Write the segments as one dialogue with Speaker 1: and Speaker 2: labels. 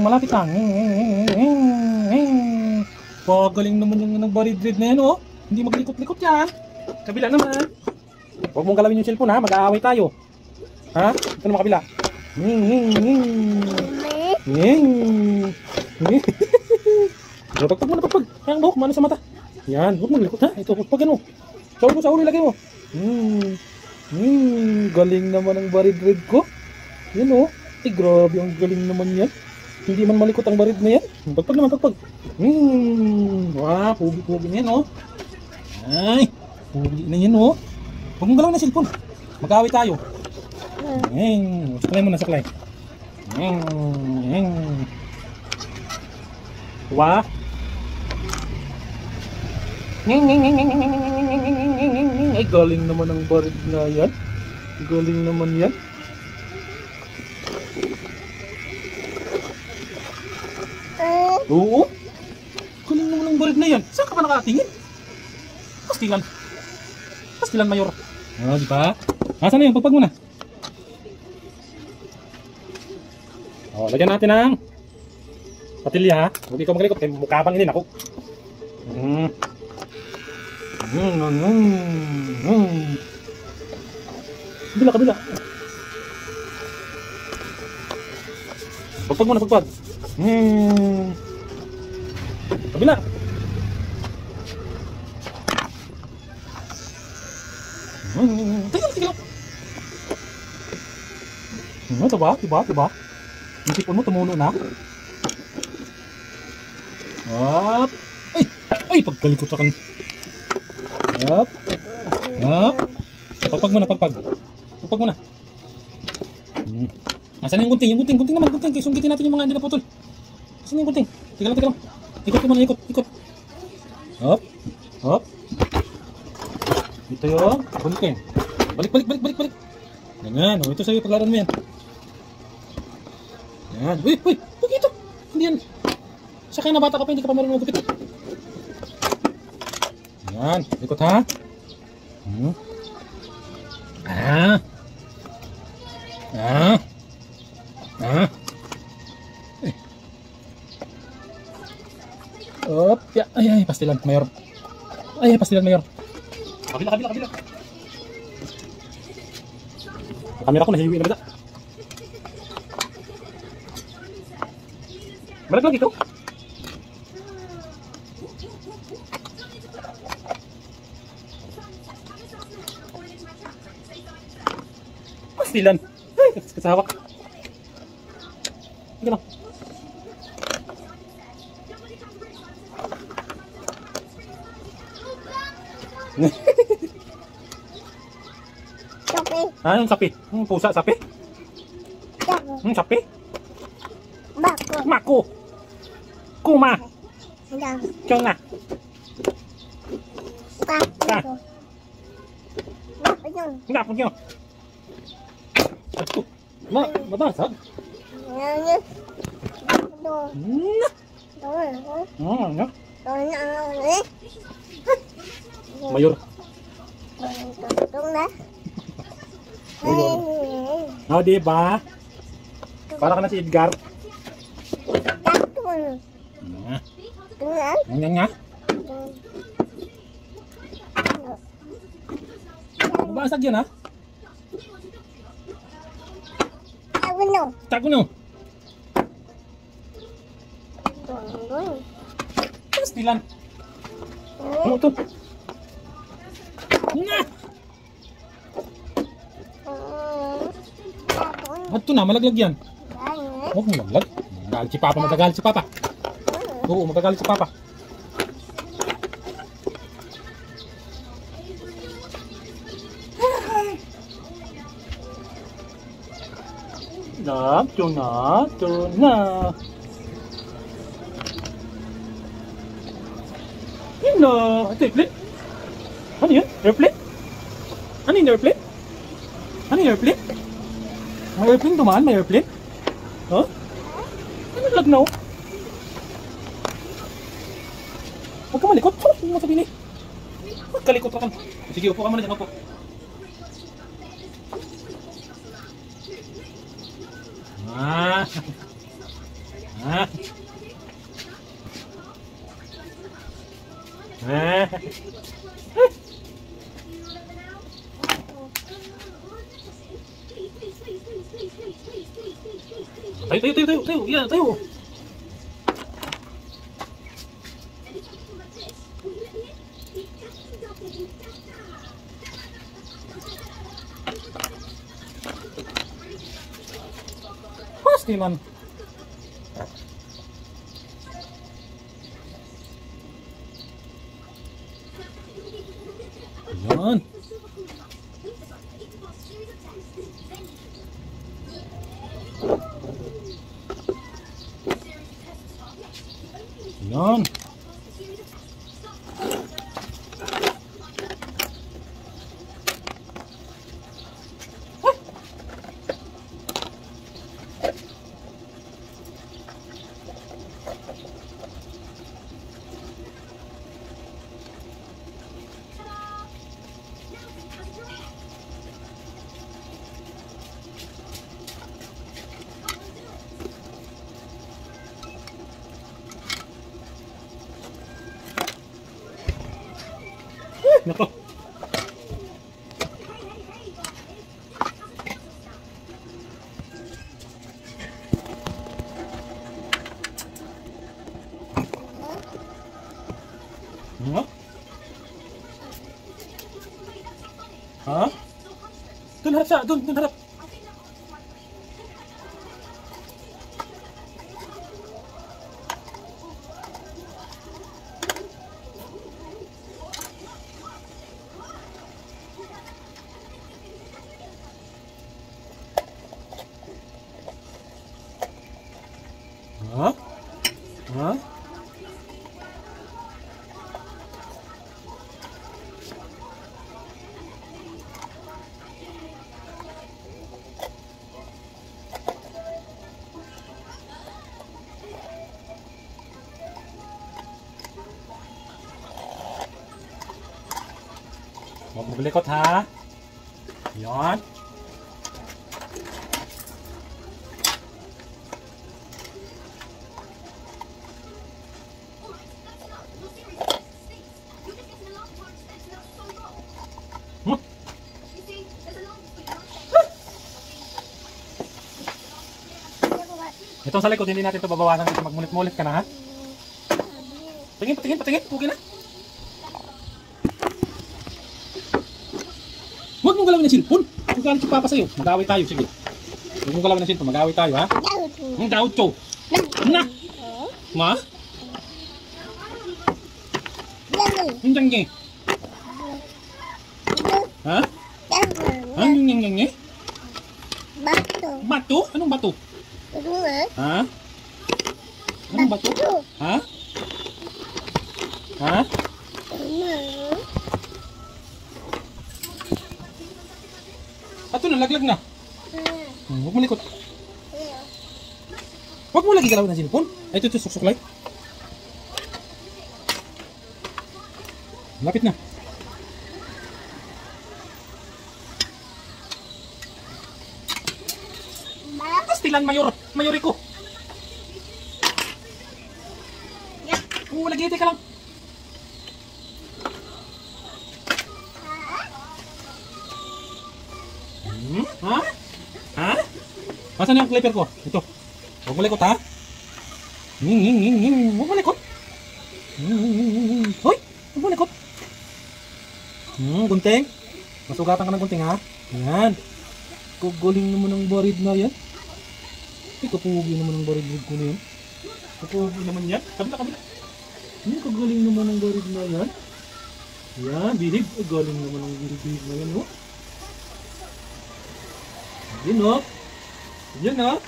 Speaker 1: malapit lang. Pagaling naman yung nagbarid-rid na yan, oh. Hindi maglikot-likot yan. Kabila naman. Huwag mong galawin yung cellphone, ha. Mag-aaway tayo. Ha? Ito naman kabila. Pagpag mo na, pagpag. Kayang buhok, mano sa mata. Yan, huwag mong likot, ha. Ito, pagpagin mo. Sa ulo, ilagay mo. Galing naman ang barid-rid ko. Yan, oh. Ay, grabe, ang galing naman yan. Hindi man malikot ang barid na yan. Pagpag naman, pagpag. Wah, pugi-pugi na yan, oh. Ay, pugi na yan, oh. Huwag mong galaw na cellphone. Mag-away tayo. Saklay mo na, saklay. Wah. Ay, galing naman ang barid na yan. Galing naman yan. Oo. Galing naman ang barid na yan. Saan ka ba nakatingin? Pastilan. Pastilan, Mayor. Oh, di ba? Asan na yun? Pagpag mo na. Oh, lagyan natin ng patilya. Huwag ikaw magalikot. Mukha bang inin ako. Kabila, kabila. Pagpag mo na, pagpag. Kabila. Tingnan, tingnan. Diba? Diba? Diba? Yung sipon mo tumuno na. Up. Ay! Ay! Pagkalikot sa kan. Up. Up. Pagpag mo na, pagpag. Pagpag mo na. Asan yung gunting? Yung gunting, gunting naman, gunting. Sungkitin natin yung mga hindi na putol. Asan yung gunting? Tiga lang, tiga lang. Ikot ko muna, ikot, ikot. Up. Up. Ito yung gunting. Balik, balik, balik, balik, balik. Ganyan. O, ito sa'yo, paglaran mo yan. Yan. Uy, uy, huwag ito. Hindi yan. Saka na bata ka pa, hindi ka pa marunong magupit. Yan. Ikot, ha? Op, ya. Ay, ay, pastilan, Mayor. Ay, pastilan, Mayor. Kabila, kabila, kabila. Kamera ko nahiwi na bida. Balik lagi ito. Pastilan. Ay, kasawak. Sige lang.
Speaker 2: Sapi.
Speaker 1: Ah, yung sapi. Yung pusa, sapi. Sapi.
Speaker 2: Bako.
Speaker 1: Mako. Kuma.
Speaker 2: Dang.
Speaker 1: Chonga.
Speaker 2: Bako. Bako yun.
Speaker 1: Nga po nyo. Mabasag.
Speaker 2: Yan. Bako.
Speaker 1: Nga.
Speaker 2: Doon.
Speaker 1: Mayor.
Speaker 2: Doon na.
Speaker 1: Oh, diba? Para ka na si Edgar.
Speaker 2: Doon. Doon.
Speaker 1: Nga. Mabasag yan, ha?
Speaker 2: Ano?
Speaker 1: Tago no.
Speaker 2: Doon.
Speaker 1: Pastilan. Ano to? Nga. Ato na, malaglag yan. Huwag mo laglag. Magalit si Papa, magagalit si Papa. Oo, magagalit si Papa. Ito na, ito na. Yun na. Ito, airplane. Ano yun? Airplane? Ano yung airplane? Ano yung airplane? May airplane dumaan? May airplane? Huh? Ano lag na, oh? Huwag ka malikot. Huwag mo sabihin eh. Huwag kalikot ka. Sige, upo ka muna dyan, upo. Ha? Ha? Tayo, tayo, tayo, tayo, tayo, yeah, tayo. Pastilan. Yan. Yan. Nako. Ha? Ha? Doon harap siya, doon harap. Ha? Ha? Huwag maglikot ha. Yan. Hmm. Ito sa likod, hindi natin ito babawasan kasi magmulit-mulit ka na ha. Tingin, patingin, patingin. Okay na. Huwag mong galawin ng cellphone. Kung galit si Papa sa'yo, mag-away tayo. Sige. Huwag mong galawin ng cellphone, mag-away tayo ha. Ang daot ko. Na! Ma? Ang dangge. Ha? Ang dangge?
Speaker 2: Bato.
Speaker 1: Bato? Anong bato? Ha? Anong bato? Ha? Ha? Ato na, laglag na. Huwag mo likot. Huwag mo lagi galawin ng cellphone. Ay, ito, suklay. Lapit na. Pastilan, mayori ko. Oo, lagi ka lang. Ha? Ha? Nasaan yung clipper ko? Ito. Huwag mo likot ha. Huwag mo likot. Hoy! Huwag mo likot. Gunting. Masugatan ka ng gunting ha. Yan. Kuguling naman ang barid na yan. Kapugi naman ang barid ko na yan. Kapugi naman yan. Kabila, kabila. Kagaling naman ang barid na yan. Yan, bihig. Galing naman ang bihig na yan. Oh. Yun o. Yun o.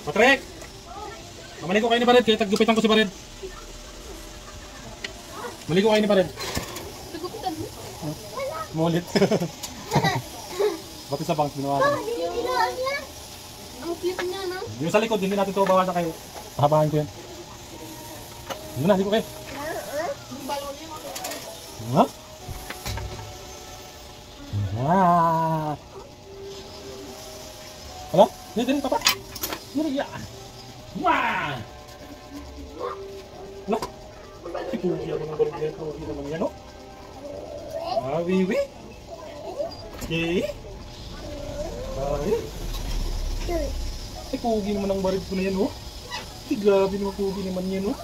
Speaker 1: Patrick! Maligo kayo ni Bared, kaya taggupitan ko si Bared. Maligo kayo ni Bared.
Speaker 2: Taggupitan mo?
Speaker 1: Mulit. Bakit sa bank ginawa ko?
Speaker 2: Ang cute niya, no?
Speaker 1: Yung sa likod, hindi natin ito bawasan kayo. Pahabahan ko yan. Yun na, ligo kayo. Ha? Ah. Hala? Dali, papa. Dali, yan. Wah! Hala? Si Pugi ako ng barid na yan. Pugi naman yan, oh. Ah, wiwi. Okay. Ay. Ay, Pugi naman ang barid ko na yan, oh. Ay, grabe naman Pugi naman yan, oh.